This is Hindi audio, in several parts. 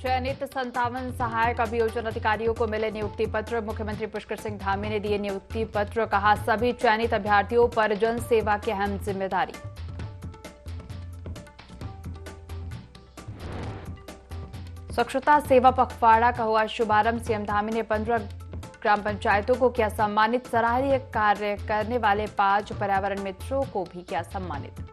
चयनित 57 सहायक अभियोजन अधिकारियों को मिले नियुक्ति पत्र। मुख्यमंत्री पुष्कर सिंह धामी ने दिए नियुक्ति पत्र। कहा, सभी चयनित अभ्यर्थियों पर जन सेवा की अहम जिम्मेदारी। स्वच्छता सेवा पखवाड़ा का हुआ शुभारंभ। सीएम धामी ने 15 ग्राम पंचायतों को किया सम्मानित। सराहनीय कार्य करने वाले 5 पर्यावरण मित्रों को भी किया सम्मानित।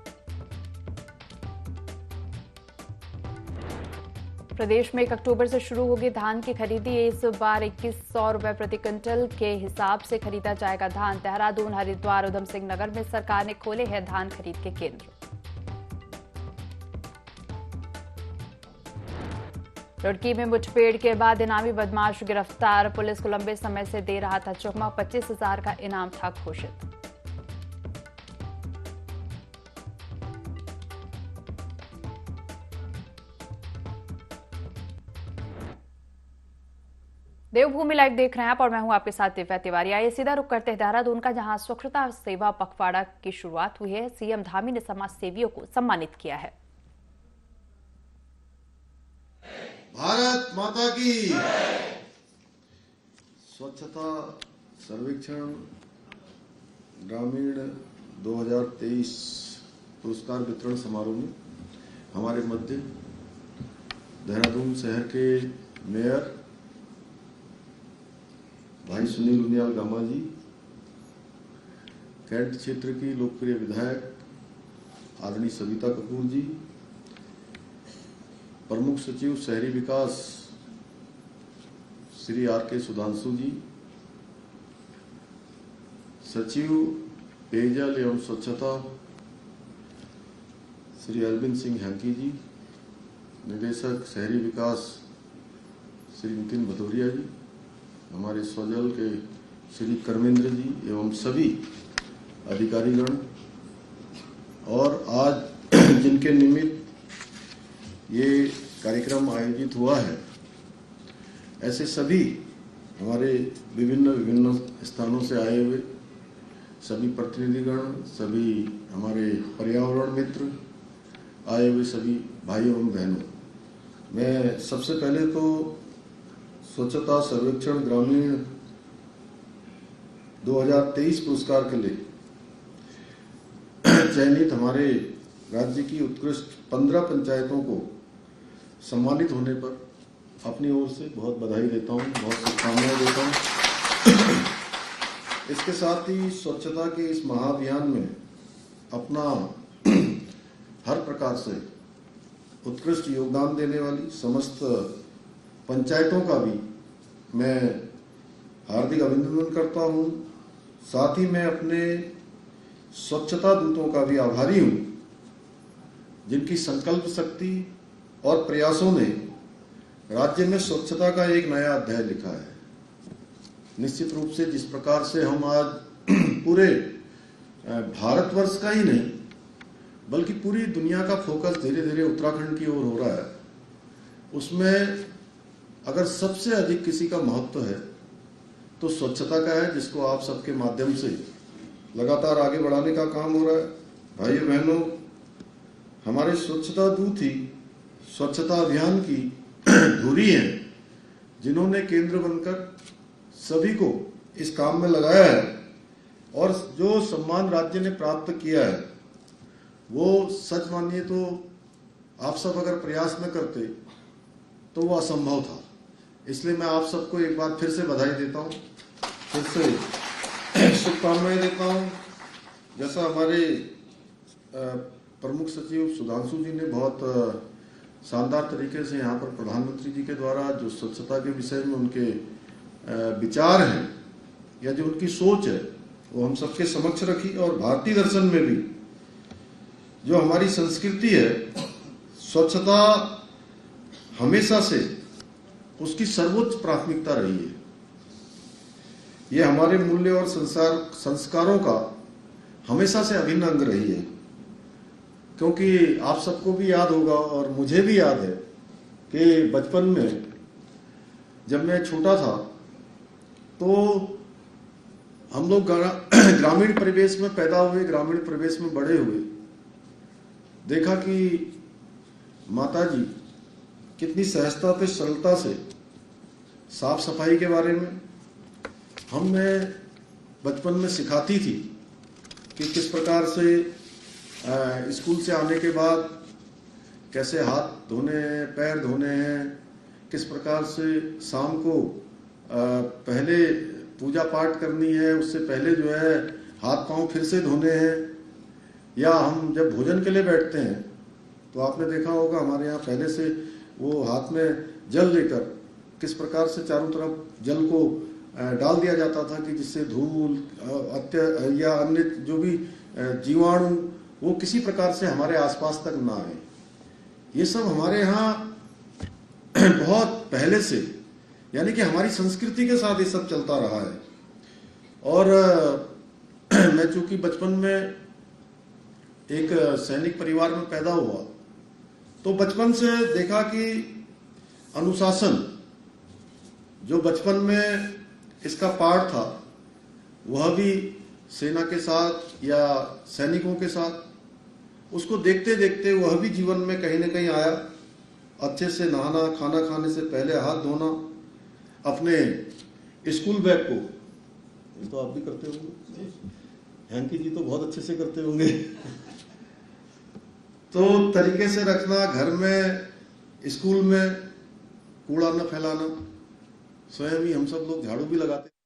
प्रदेश में 1 अक्टूबर से शुरू होगी धान की खरीदी। इस बार 2100 रुपए प्रति क्विंटल के हिसाब से खरीदा जाएगा धान। देहरादून, हरिद्वार, उधम सिंह नगर में सरकार ने खोले हैं धान खरीद के केंद्र। रुड़की में मुठभेड़ के बाद इनामी बदमाश गिरफ्तार। पुलिस को लंबे समय से दे रहा था चकमा। 25,000 का इनाम था घोषित। देवभूमि लाइव देख रहे हैं आप और मैं हूं आपके साथ दिव्या तिवारी। आइए सीधा रुक करते हैं देहरादून का, जहां स्वच्छता सेवा पखवाड़ा की शुरुआत हुई है। सीएम धामी ने समाज सेवियों को सम्मानित किया है। भारत माता की। स्वच्छता सर्वेक्षण ग्रामीण 2023 पुरस्कार वितरण समारोह में हमारे मध्य देहरादून शहर के मेयर भाई सुनील उनियाल गामा जी, कैंट क्षेत्र की लोकप्रिय विधायक आदरणीय सविता कपूर जी, प्रमुख सचिव शहरी विकास श्री आर.के. सुधांशु जी, सचिव पेयजल एवं स्वच्छता श्री अरविंद सिंह हैंकी जी, निदेशक शहरी विकास श्री नितिन भदौरिया जी, हमारे स्वजल के श्री कर्मेंद्र जी एवं सभी अधिकारीगण, और आज जिनके निमित्त ये कार्यक्रम आयोजित हुआ है, ऐसे सभी हमारे विभिन्न स्थानों से आए हुए सभी प्रतिनिधिगण, सभी हमारे पर्यावरण मित्र, आए हुए सभी भाई एवं बहनों, मैं सबसे पहले तो स्वच्छता सर्वेक्षण ग्रामीण 2023 पुरस्कार के लिए चयनित हमारे राज्य की उत्कृष्ट 15 पंचायतों को सम्मानित होने पर अपनी ओर से बहुत बधाई देता हूं, बहुत शुभकामनाएं देता हूं। इसके साथ ही स्वच्छता के इस महाअभियान में अपना हर प्रकार से उत्कृष्ट योगदान देने वाली समस्त पंचायतों का भी मैं हार्दिक अभिनंदन करता हूं। साथ ही मैं अपने स्वच्छता दूतों का भी आभारी हूं, जिनकी संकल्प शक्ति और प्रयासों ने राज्य में स्वच्छता का एक नया अध्याय लिखा है। निश्चित रूप से जिस प्रकार से हम आज पूरे भारतवर्ष का ही नहीं बल्कि पूरी दुनिया का फोकस धीरे धीरे उत्तराखंड की ओर हो रहा है, उसमें अगर सबसे अधिक किसी का महत्व है तो स्वच्छता का है, जिसको आप सबके माध्यम से लगातार आगे बढ़ाने का काम हो रहा है। भाइयों बहनों, हमारे स्वच्छता दूत ही स्वच्छता अभियान की धुरी हैं, जिन्होंने केंद्र बनकर सभी को इस काम में लगाया है, और जो सम्मान राज्य ने प्राप्त किया है वो सच मानिए तो आप सब अगर प्रयास न करते तो वो असंभव था। इसलिए मैं आप सबको एक बार फिर से बधाई देता हूं, फिर से शुभकामनाएं देता हूं। जैसा हमारे प्रमुख सचिव सुधांशु जी ने बहुत शानदार तरीके से यहाँ पर प्रधानमंत्री जी के द्वारा जो स्वच्छता के विषय में उनके विचार हैं या जो उनकी सोच है वो हम सबके समक्ष रखी, और भारतीय दर्शन में भी जो हमारी संस्कृति है, स्वच्छता हमेशा से उसकी सर्वोच्च प्राथमिकता रही है। ये हमारे मूल्य और संस्कारों का हमेशा से अभिन्न अंग रही है, क्योंकि आप सबको भी याद होगा और मुझे भी याद है कि बचपन में जब मैं छोटा था तो हम लोग ग्रामीण परिवेश में पैदा हुए, ग्रामीण परिवेश में बड़े हुए, देखा कि माता जी कितनी सहजता से सरलता से साफ सफाई के बारे में हमें बचपन में सिखाती थी कि किस प्रकार से स्कूल से आने के बाद कैसे हाथ धोने हैं, पैर धोने हैं, किस प्रकार से शाम को पहले पूजा पाठ करनी है, उससे पहले जो है हाथ पांव फिर से धोने हैं, या हम जब भोजन के लिए बैठते हैं तो आपने देखा होगा हमारे यहाँ पहले से वो हाथ में जल लेकर किस प्रकार से चारों तरफ जल को डाल दिया जाता था कि जिससे धूल या अन्य जो भी जीवाणु वो किसी प्रकार से हमारे आसपास तक ना आए। ये सब हमारे यहाँ बहुत पहले से, यानी कि हमारी संस्कृति के साथ ये सब चलता रहा है। और मैं चूंकि बचपन में एक सैनिक परिवार में पैदा हुआ तो बचपन से देखा कि अनुशासन जो बचपन में इसका पार्ट था वह भी सेना के साथ या सैनिकों के साथ उसको देखते देखते वह भी जीवन में कहीं ना कहीं आया। अच्छे से नहाना, खाना खाने से पहले हाथ धोना, अपने स्कूल बैग को, ये तो आप भी करते होंगे, हैंकी जी तो बहुत अच्छे से करते होंगे तो तरीके से रखना, घर में, स्कूल में कूड़ा न फैलाना, स्वयं ही हम सब लोग झाड़ू भी लगाते।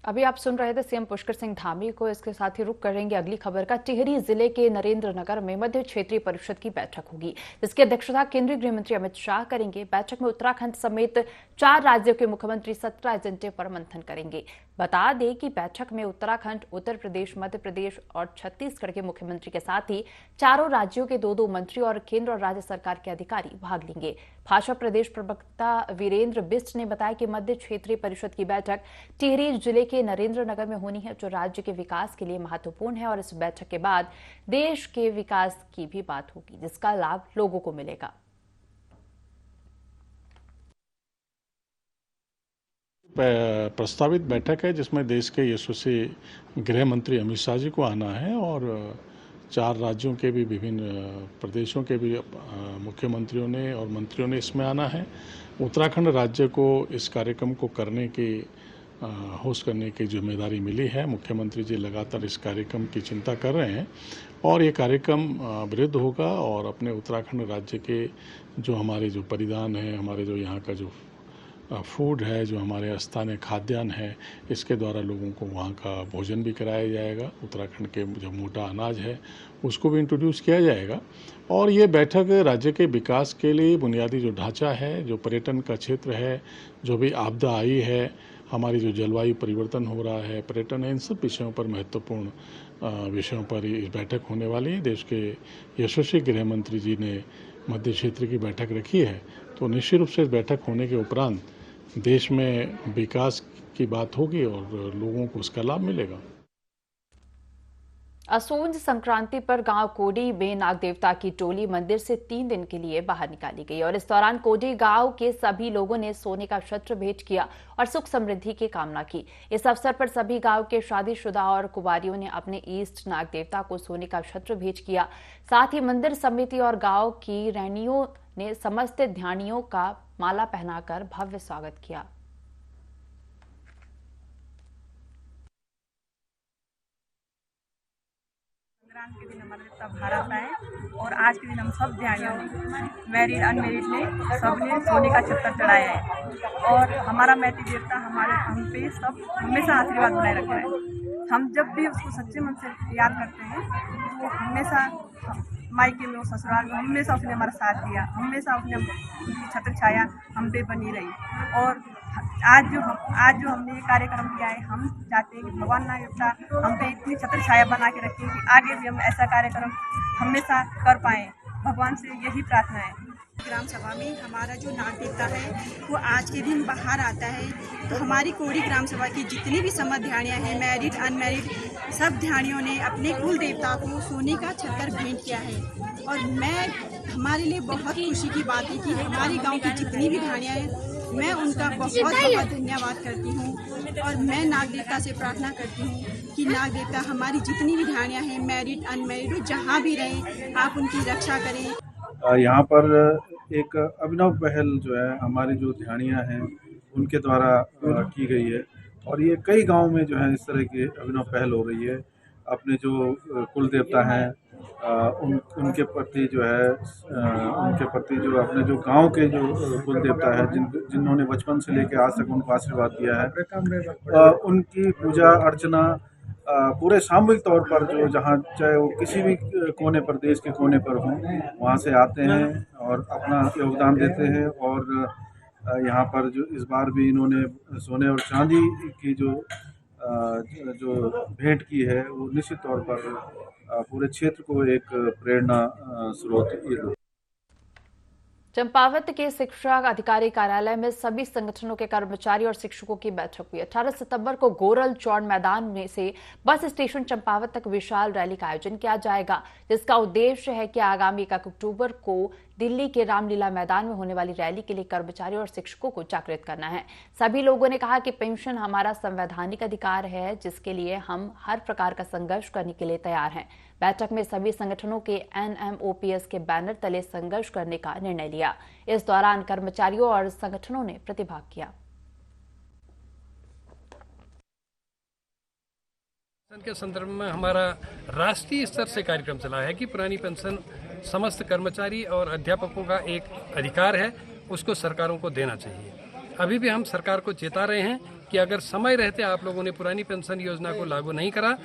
अभी आप सुन रहे थे सीएम पुष्कर सिंह धामी को। इसके साथ ही रुक करेंगे अगली खबर का। टिहरी जिले के नरेंद्र नगर में मध्य क्षेत्रीय परिषद की बैठक होगी, जिसकी अध्यक्षता केंद्रीय गृह मंत्री अमित शाह करेंगे। बैठक में उत्तराखंड समेत 4 राज्यों के मुख्यमंत्री 17 एजेंडे पर मंथन करेंगे। बता दें कि बैठक में उत्तराखंड, उत्तर प्रदेश, मध्य प्रदेश और छत्तीसगढ़ के मुख्यमंत्री के साथ ही चारों राज्यों के 2-2 मंत्री और केंद्र और राज्य सरकार के अधिकारी भाग लेंगे। भाजपा प्रदेश प्रवक्ता वीरेंद्र बिष्ट ने बताया कि मध्य क्षेत्रीय परिषद की बैठक टिहरी जिले के नरेंद्र नगर में होनी है, जो राज्य के विकास के लिए महत्वपूर्ण है। और इस बैठक के बाद देश के विकास की भी बात होगी, जिसका लाभ लोगों को मिलेगा। प्रस्तावित बैठक है जिसमें देश के यशस्वी गृह मंत्री अमित शाह जी को आना है और 4 राज्यों के भी, विभिन्न प्रदेशों के भी मुख्यमंत्रियों ने और मंत्रियों ने इसमें आना है। उत्तराखंड राज्य को इस कार्यक्रम को करने की, होस्ट करने की जिम्मेदारी मिली है। मुख्यमंत्री जी लगातार इस कार्यक्रम की चिंता कर रहे हैं और ये कार्यक्रम वृद्ध होगा और अपने उत्तराखंड राज्य के जो हमारे जो परिधान है, हमारे जो यहाँ का जो फूड है, जो हमारे स्थानीय खाद्यान्न है, इसके द्वारा लोगों को वहाँ का भोजन भी कराया जाएगा। उत्तराखंड के जो मोटा अनाज है उसको भी इंट्रोड्यूस किया जाएगा। और ये बैठक राज्य के विकास के लिए बुनियादी जो ढांचा है, जो पर्यटन का क्षेत्र है, जो भी आपदा आई है, हमारी जो जलवायु परिवर्तन हो रहा है, पर्यटन है, इन सब विषयों पर, महत्वपूर्ण विषयों पर इस बैठक होने वाली है। देश के यशस्वी गृह मंत्री जी ने मध्य क्षेत्र की बैठक रखी है, तो निश्चित रूप से इस बैठक होने के उपरांत देश में विकास की बात होगी और लोगों को उसका लाभ मिलेगा। असोज संक्रांति पर गांव कोडी में नाग देवता की टोली मंदिर से 3 दिन के लिए बाहर निकाली गई और इस दौरान कोडी गांव के सभी लोगों ने सोने का छत्र भेंट किया और सुख समृद्धि की कामना की। इस अवसर पर सभी गांव के शादीशुदा और कुंवारियों ने अपने इष्ट नाग देवता को सोने का छत्र भेंट किया। साथ ही मंदिर समिति और गांव की रैनियों ने समस्त ध्यानियों का माला पहनाकर भव्य स्वागत किया। संक्रांति के दिन हमारे देवता भारत आए और आज के दिन हम सब ध्यानियों ने, मैरिड अनमेरिड ने, सबने सोने का छत्र चढ़ाया है और हमारा मैती देवता हम पे सब हमेशा आशीर्वाद बनाए रखा है। हम जब भी उसको सच्चे मन से याद करते हैं तो वो हमेशा मायके में, ससुराल में हमेशा उसने हमारा साथ दिया, हमेशा उसने उनकी छत्र छाया हम पे बनी रही। और आज जो हमने ये कार्यक्रम किया है, हम चाहते हैं कि भगवान नाग देवता हम पे इतनी छत्र छाया बना के रखें कि आगे भी हम ऐसा कार्यक्रम हमेशा कर पाएँ। भगवान से यही प्रार्थना है। ग्राम सभा में हमारा जो नाग देवता है वो आज के दिन बाहर आता है, तो हमारी कोडी ग्राम सभा की जितनी भी समस्त ध्यानियाँ हैं, मैरिड अनमैरिड, सब ध्यानियों ने अपने कुल देवता को सोने का छत्र भेंट किया है। और हमारे लिए बहुत खुशी की बात है कि हमारे गांव की जितनी भी ध्यानियाँ हैं, मैं उनका बहुत बहुत धन्यवाद करती हूँ। और मैं नाग देवता से प्रार्थना करती हूँ कि नाग देवता हमारी जितनी भी ध्यानियाँ हैं, मैरिड अनमैरिड, जहाँ भी रहें, आप उनकी रक्षा करें। यहाँ पर एक अभिनव पहल जो है हमारी जो ध्यानियाँ हैं उनके द्वारा की गई है और ये कई गांव में जो है इस तरह की अभिनव पहल हो रही है। अपने जो कुल देवता हैं उनके प्रति जो है उनके प्रति जो अपने जो गांव के जो कुल देवता है जिन्होंने बचपन से लेकर आज तक उनको आशीर्वाद दिया है उनकी पूजा अर्चना पूरे सामूहिक तौर पर जो जहाँ चाहे वो किसी भी कोने पर देश के कोने पर हों वहाँ से आते हैं और अपना योगदान देते हैं। और यहाँ पर जो इस बार भी इन्होंने सोने और चांदी की जो भेंट की है वो निश्चित तौर पर पूरे क्षेत्र को एक प्रेरणा स्रोत। चंपावत के शिक्षा अधिकारी कार्यालय में सभी संगठनों के कर्मचारी और शिक्षकों की बैठक हुई। 18 सितंबर को गोरल चौड़ मैदान में से बस स्टेशन चंपावत तक विशाल रैली का आयोजन किया जाएगा, जिसका उद्देश्य है कि आगामी 1 अक्टूबर को दिल्ली के रामलीला मैदान में होने वाली रैली के लिए कर्मचारियों और शिक्षकों को जागृत करना है। सभी लोगों ने कहा कि पेंशन हमारा संवैधानिक अधिकार है, जिसके लिए हम हर प्रकार का संघर्ष करने के लिए तैयार हैं। बैठक में सभी संगठनों के NMOPS के बैनर तले संघर्ष करने का निर्णय लिया। इस दौरान कर्मचारियों और संगठनों ने प्रतिभाग किया। के संदर्भ में हमारा राष्ट्रीय स्तर से कार्यक्रम चला है कि पुरानी पेंशन समस्त कर्मचारी और अध्यापकों का एक अधिकार है, उसको सरकारों को देना चाहिए। अभी भी हम सरकार को चेता रहे हैं कि अगर समय रहते आप लोगों ने पुरानी पेंशन योजना को लागू नहीं करा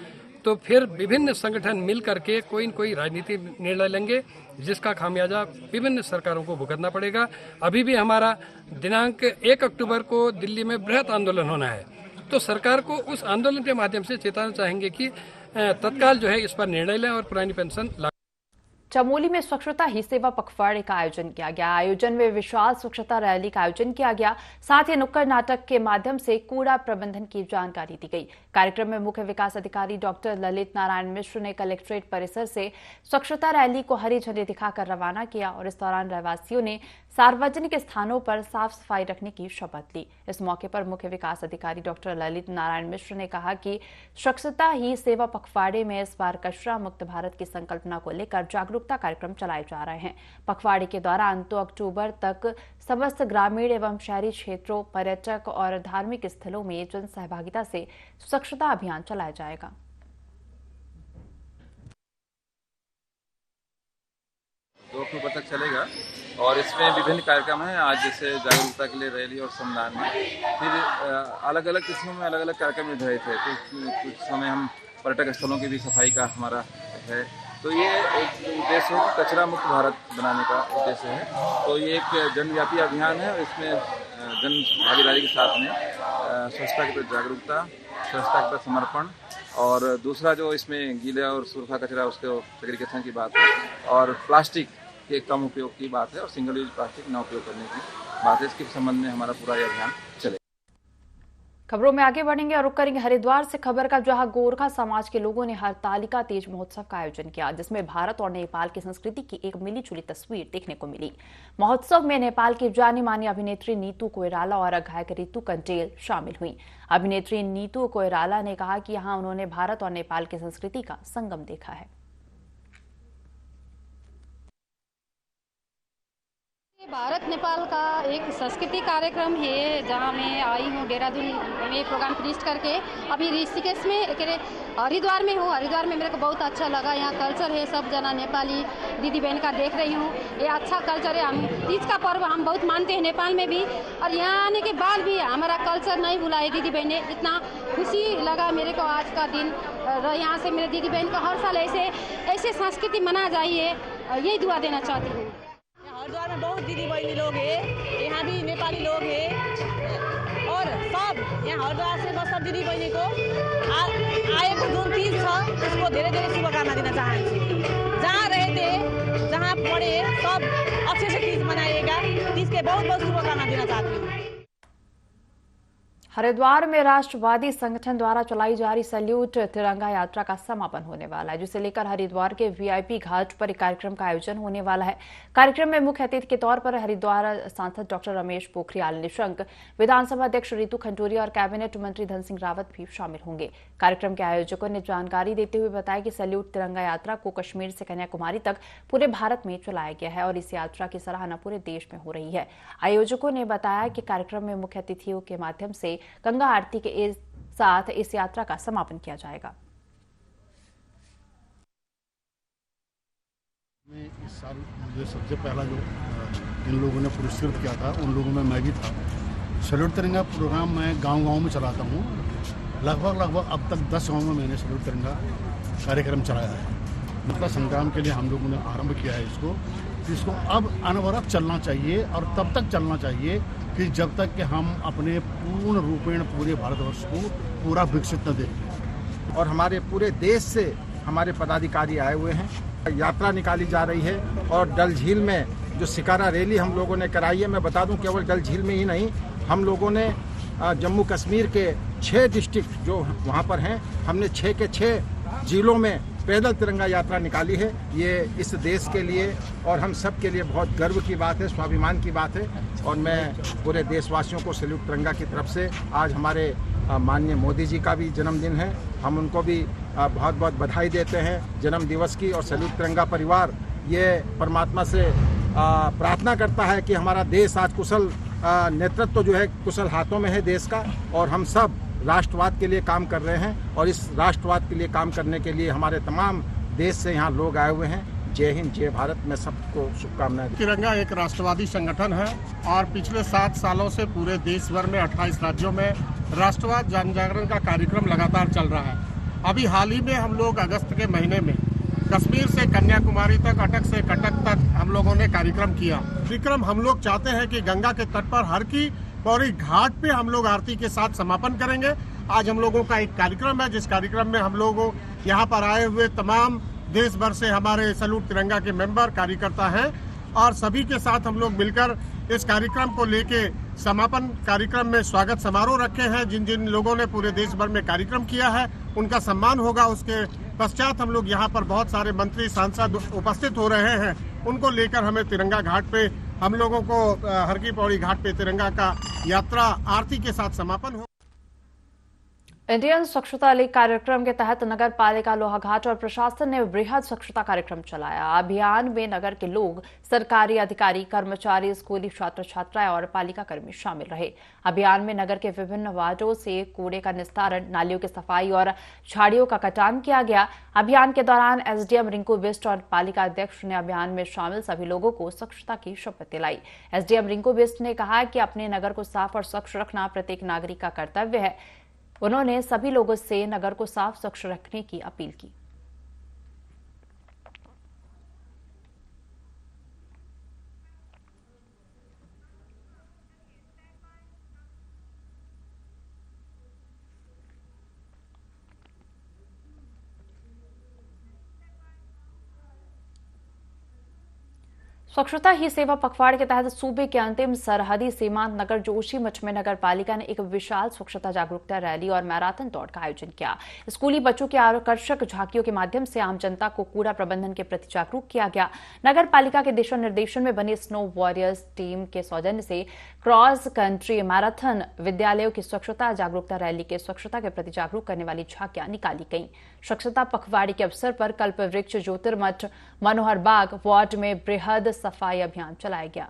तो फिर विभिन्न संगठन मिल करके कोई न कोई राजनीतिक निर्णय लेंगे, जिसका खामियाजा विभिन्न सरकारों को भुगतना पड़ेगा। अभी भी हमारा दिनांक 1 अक्टूबर को दिल्ली में बृहत आंदोलन होना है, तो सरकार को उस आंदोलन के माध्यम से चेताना चाहेंगे कि तत्काल जो है इस पर निर्णय लें और पुरानी पेंशन। चमोली में स्वच्छता ही सेवा पखवाड़े का आयोजन किया गया। आयोजन में विशाल स्वच्छता रैली का आयोजन किया गया। साथ ही नुक्कड़ नाटक के माध्यम से कूड़ा प्रबंधन की जानकारी दी गई। कार्यक्रम में मुख्य विकास अधिकारी डॉक्टर ललित नारायण मिश्र ने कलेक्ट्रेट परिसर से स्वच्छता रैली को हरी झंडी दिखाकर रवाना किया और इस दौरान रहवासियों ने सार्वजनिक स्थानों पर साफ सफाई रखने की शपथ ली। इस मौके पर मुख्य विकास अधिकारी डॉक्टर ललित नारायण मिश्र ने कहा कि स्वच्छता ही सेवा पखवाड़े में इस बार कचरा मुक्त भारत की संकल्पना को लेकर जागरूकता कार्यक्रम चलाए जा रहे हैं। पखवाड़े के दौरान 2 अक्टूबर तक समस्त ग्रामीण एवं शहरी क्षेत्रों, पर्यटक और धार्मिक स्थलों में जन सहभागिता से स्वच्छता अभियान चलाया जाएगा। अक्टूबर तक चलेगा और इसमें विभिन्न कार्यक्रम हैं। आज जैसे जागरूकता के लिए रैली और श्रमदान है, फिर अलग अलग किस्मों में अलग अलग कार्यक्रम निर्धारित है। कुछ समय हम पर्यटक स्थलों की भी सफाई का हमारा है, तो ये एक उद्देश्य है कि कचरा मुक्त भारत बनाने का उद्देश्य है। तो ये एक जनव्यापी अभियान है और इसमें जन भागीदारी के साथ में स्वच्छता के प्रति जागरूकता, स्वच्छता के प्रति समर्पण और दूसरा जो इसमें गीला और सूखा कचरा उसके सेग्रीगेशन की बात है और प्लास्टिक के कम उपयोग की बात है और सिंगल यूज प्लास्टिक न उपयोग करने की बात है। इसके संबंध में हमारा पूरा यह अभियान चलेगा। खबरों में आगे बढ़ेंगे और रुक करेंगे हरिद्वार से खबर का, जहां गोरखा समाज के लोगों ने हरतालिका तीज महोत्सव का आयोजन किया, जिसमें भारत और नेपाल की संस्कृति की एक मिली जुली तस्वीर देखने को मिली। महोत्सव में नेपाल की जानी मानी अभिनेत्री नीतू कोइराला और गायक ऋतु कंटेल शामिल हुई। अभिनेत्री नीतू कोइराला ने कहा कि यहां उन्होंने भारत और नेपाल की संस्कृति का संगम देखा है। भारत नेपाल का एक संस्कृति कार्यक्रम है, जहां मैं आई हूं देहरादून में प्रोग्राम फिनिश करके अभी ऋषिकेश में हरिद्वार में हूं। हरिद्वार में मेरे को बहुत अच्छा लगा। यहाँ कल्चर है, सब जना नेपाली दीदी बहन का देख रही हूँ। ये अच्छा कल्चर है। हम तीज का पर्व हम बहुत मानते हैं नेपाल में भी, और यहाँ आने के बाद भी हमारा कल्चर नहीं भुला है दीदी बहन ने। इतना खुशी लगा मेरे को आज का दिन। यहाँ से मेरे दीदी बहन को हर साल ऐसे संस्कृति मना जाइए, यही दुआ देना चाहती हूँ। हरिद्वार में बहुत दीदी बहनी लोग हैं, यहाँ भी नेपाली लोग हैं और सब यहाँ हरिद्वार से बस सब दीदी बहनी को आएको जुन तीज छ उसको धेरै धेरै शुभकामना दिन चाहन्छु। जहाँ रहे थे, जहाँ पढे, सब अच्छे से तीज मनाइएगा। तीज के बहुत बहुत शुभकामना दिन चाहती हूँ। हरिद्वार में राष्ट्रवादी संगठन द्वारा चलाई जा रही सैल्यूट तिरंगा यात्रा का समापन होने वाला है, जिसे लेकर हरिद्वार के वीआईपी घाट पर एक कार्यक्रम का आयोजन होने वाला है। कार्यक्रम में मुख्य अतिथि के तौर पर हरिद्वार सांसद डॉक्टर रमेश पोखरियाल निशंक, विधानसभा अध्यक्ष रितु खंडूरी और कैबिनेट मंत्री धन सिंह रावत भी शामिल होंगे। कार्यक्रम के आयोजकों ने जानकारी देते हुए बताया कि सैल्यूट तिरंगा यात्रा को कश्मीर से कन्याकुमारी तक पूरे भारत में चलाया गया है और इस यात्रा की सराहना पूरे देश में हो रही है। आयोजकों ने बताया कि कार्यक्रम में मुख्य अतिथियों के माध्यम से गंगा आरती के साथ इस यात्रा का समापन किया जाएगा। इस साल मुझे सबसे पहला जो इन लोगों ने पुरस्कृत किया था उन लोगों में मैं भी था। सैल्यूट तिरंगा प्रोग्राम मैं गांव-गांव में चलाता हूं। लगभग अब तक 10 गाँव में मैंने सैल्यूट तिरंगा कार्यक्रम चलाया है। मतलब संग्राम के लिए हम लोगों ने आरंभ किया है इसको अब अनवरत चलना चाहिए और तब तक चलना चाहिए कि जब तक कि हम अपने पूर्ण रूपेण पूरे भारतवर्ष को पूरा विकसित न दें। और हमारे पूरे देश से हमारे पदाधिकारी आए हुए हैं। यात्रा निकाली जा रही है और डल झील में जो शिकारा रैली हम लोगों ने कराई है, मैं बता दूं केवल डल झील में ही नहीं, हम लोगों ने जम्मू कश्मीर के 6 डिस्ट्रिक्ट जो वहाँ पर हैं, हमने 6 के 6 जिलों में पैदल तिरंगा यात्रा निकाली है। ये इस देश के लिए और हम सब के लिए बहुत गर्व की बात है, स्वाभिमान की बात है। और मैं पूरे देशवासियों को सैल्यूट तिरंगा की तरफ से, आज हमारे माननीय मोदी जी का भी जन्मदिन है, हम उनको भी बहुत बहुत बधाई देते हैं जन्म दिवस की। और सैल्यूट तिरंगा परिवार ये परमात्मा से प्रार्थना करता है कि हमारा देश आज कुशल नेतृत्व जो है कुशल हाथों में है देश का, और हम सब राष्ट्रवाद के लिए काम कर रहे हैं। और इस राष्ट्रवाद के लिए काम करने के लिए हमारे तमाम देश से यहाँ लोग आए हुए हैं। जय हिंद, जय भारत, मैं सबको शुभकामनाएं। तिरंगा एक राष्ट्रवादी संगठन है और पिछले 7 सालों से पूरे देश भर में 28 राज्यों में राष्ट्रवाद जन जागरण का कार्यक्रम लगातार चल रहा है। अभी हाल ही में हम लोग अगस्त के महीने में कश्मीर से कन्याकुमारी तक, अटक से कटक तक हम लोगों ने कार्यक्रम किया। विक्रम हम लोग चाहते हैं कि गंगा के तट पर हर की पौड़ी घाट पे हम लोग आरती के साथ समापन करेंगे। आज हम लोगों का एक कार्यक्रम है, जिस कार्यक्रम में हम लोगों यहाँ पर आए हुए तमाम देश भर से हमारे सैल्यूट तिरंगा के मेंबर कार्यकर्ता हैं और सभी के साथ हम लोग मिलकर इस कार्यक्रम को लेके समापन कार्यक्रम में स्वागत समारोह रखे हैं। जिन जिन लोगों ने पूरे देश भर में कार्यक्रम किया है उनका सम्मान होगा। उसके पश्चात हम लोग यहाँ पर बहुत सारे मंत्री सांसद उपस्थित हो रहे हैं, उनको लेकर हमें तिरंगा घाट पे हम लोगों को हर की पौड़ी घाट पे तिरंगा का यात्रा आरती के साथ समापन हो। इंडियन स्वच्छता लीग कार्यक्रम के तहत नगर पालिका लोहाघाट और प्रशासन ने बृहद स्वच्छता कार्यक्रम चलाया। अभियान में नगर के लोग, सरकारी अधिकारी, कर्मचारी, स्कूली छात्र छात्राएं और पालिका कर्मी शामिल रहे। अभियान में नगर के विभिन्न वार्डों से कूड़े का निस्तारण, नालियों की सफाई और झाड़ियों का कटान किया गया। अभियान के दौरान एसडीएम रिंकू बिष्ट और पालिका अध्यक्ष ने अभियान में शामिल सभी लोगों को स्वच्छता की शपथ दिलाई। एसडीएम रिंकू बिष्ट ने कहा कि अपने नगर को साफ और स्वच्छ रखना प्रत्येक नागरिक का कर्तव्य है। उन्होंने सभी लोगों से नगर को साफ स्वच्छ रखने की अपील की। स्वच्छता ही सेवा पखवाड़े के तहत सूबे के अंतिम सरहदी सीमांत नगर जोशीमठ में नगर पालिका ने एक विशाल स्वच्छता जागरूकता रैली और मैराथन दौड़ का आयोजन किया। स्कूली बच्चों की आकर्षक झांकियों के माध्यम से आम जनता को कूड़ा प्रबंधन के प्रति जागरूक किया गया। नगर पालिका के दिशा निर्देशन में बनी स्नो वॉरियर्स टीम के सौजन्य से क्रॉस कंट्री मैराथन, विद्यालयों की स्वच्छता जागरूकता रैली के स्वच्छता के प्रति जागरूक करने वाली झांकियां निकाली गईं। स्वच्छता पखवाड़े के अवसर पर कल्प वृक्ष, ज्योतिर्मठ, मनोहर बाग वार्ड में बृहद सफाई अभियान चलाया गया।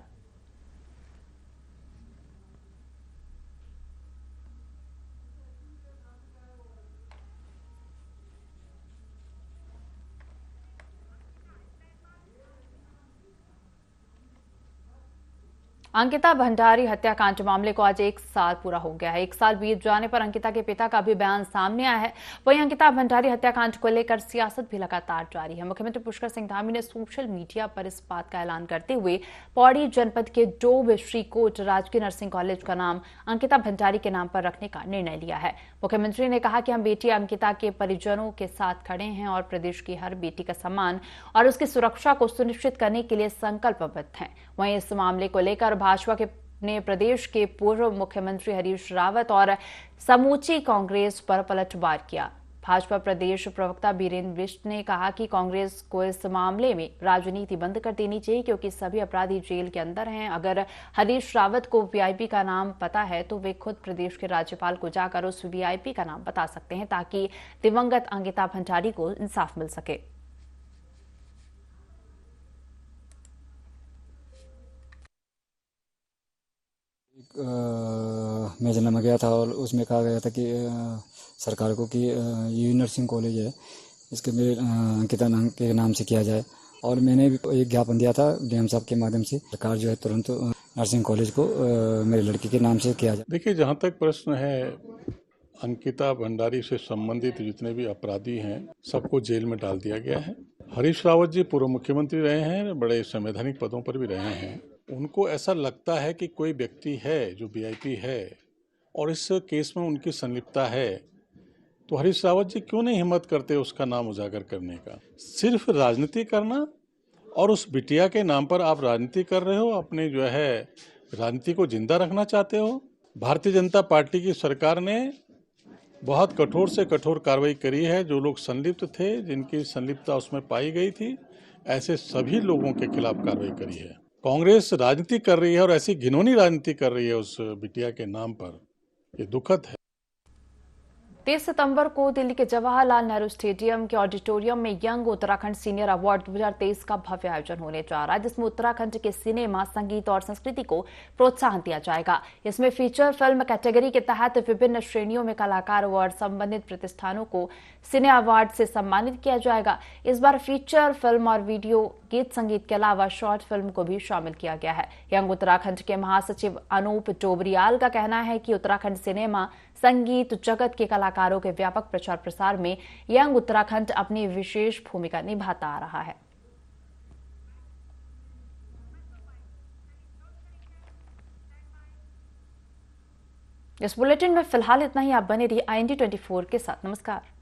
अंकिता भंडारी हत्याकांड मामले को आज 1 साल पूरा हो गया है। 1 साल बीत जाने पर अंकिता के पिता का भी बयान सामने आया है। वहीं अंकिता भंडारी हत्याकांड को लेकर सियासत भी लगातार जारी है। मुख्यमंत्री पुष्कर सिंह धामी ने सोशल मीडिया पर इस बात का ऐलान करते हुए पौड़ी जनपद के डोब श्रीकोट राजकीय नर्सिंग कॉलेज का नाम अंकिता भंडारी के नाम पर रखने का निर्णय लिया है। मुख्यमंत्री ने कहा कि हम बेटी अंकिता के परिजनों के साथ खड़े हैं और प्रदेश की हर बेटी का सम्मान और उसकी सुरक्षा को सुनिश्चित करने के लिए संकल्पबद्ध हैं। वहीं इस मामले को लेकर भाजपा के ने प्रदेश के पूर्व मुख्यमंत्री हरीश रावत और समूची कांग्रेस पर पलटवार किया। भाजपा प्रदेश प्रवक्ता बीरेंद्र बिष्ट ने कहा कि कांग्रेस को इस मामले में राजनीति बंद कर देनी चाहिए, क्योंकि सभी अपराधी जेल के अंदर हैं। अगर हरीश रावत को वीआईपी का नाम पता है तो वे खुद प्रदेश के राज्यपाल को जाकर उस वीआईपी का नाम बता सकते हैं, ताकि दिवंगत अंकिता भंडारी को इंसाफ मिल सके। मेजरनामा गया था और उसमें कहा गया था कि सरकार को कि यू नर्सिंग कॉलेज है, इसके मेरे अंकिता नाम के नाम से किया जाए। और मैंने भी एक ज्ञापन दिया था डीएम साहब के माध्यम से, सरकार जो है तुरंत नर्सिंग कॉलेज को मेरे लड़की के नाम से किया जाए। देखिए, जहाँ तक प्रश्न है अंकिता भंडारी से संबंधित जितने भी अपराधी हैं सबको जेल में डाल दिया गया है। हरीश रावत जी पूर्व मुख्यमंत्री रहे हैं, बड़े संवैधानिक पदों पर भी रहे हैं। उनको ऐसा लगता है कि कोई व्यक्ति है जो वीआईपी है और इस केस में उनकी संलिप्तता है, तो हरीश रावत जी क्यों नहीं हिम्मत करते उसका नाम उजागर करने का। सिर्फ राजनीति करना और उस बिटिया के नाम पर आप राजनीति कर रहे हो, अपने जो है राजनीति को जिंदा रखना चाहते हो। भारतीय जनता पार्टी की सरकार ने बहुत कठोर से कठोर कार्रवाई करी है। जो लोग संलिप्त थे, जिनकी संलिप्तता उसमें पाई गई थी, ऐसे सभी लोगों के खिलाफ कार्रवाई करी है। कांग्रेस राजनीति कर रही है और ऐसी घिनौनी राजनीति कर रही है उस बिटिया के नाम पर, ये दुखद है। 30 सितंबर को दिल्ली के जवाहरलाल नेहरू स्टेडियम के ऑडिटोरियम में यंग उत्तराखंड सीनियर अवार्ड 2023 का भव्य आयोजन होने जा रहा है, जिसमें उत्तराखंड के सिनेमा, संगीत और संस्कृति को प्रोत्साहन दिया जाएगा। इसमें फीचर फिल्म कैटेगरी के तहत विभिन्न श्रेणियों में कलाकारों और संबंधित प्रतिष्ठानों को सिने अवार्ड से सम्मानित किया जाएगा। इस बार फीचर फिल्म और वीडियो गीत संगीत के अलावा शॉर्ट फिल्म को भी शामिल किया गया है। यंग उत्तराखंड के महासचिव अनूप डोबरियाल का कहना है कि उत्तराखंड सिनेमा, संगीत जगत के कलाकारों के व्यापक प्रचार प्रसार में यंग उत्तराखंड अपनी विशेष भूमिका निभाता आ रहा है। इस बुलेटिन में फिलहाल इतना ही। आप बने रहिए IND 24 के साथ। नमस्कार।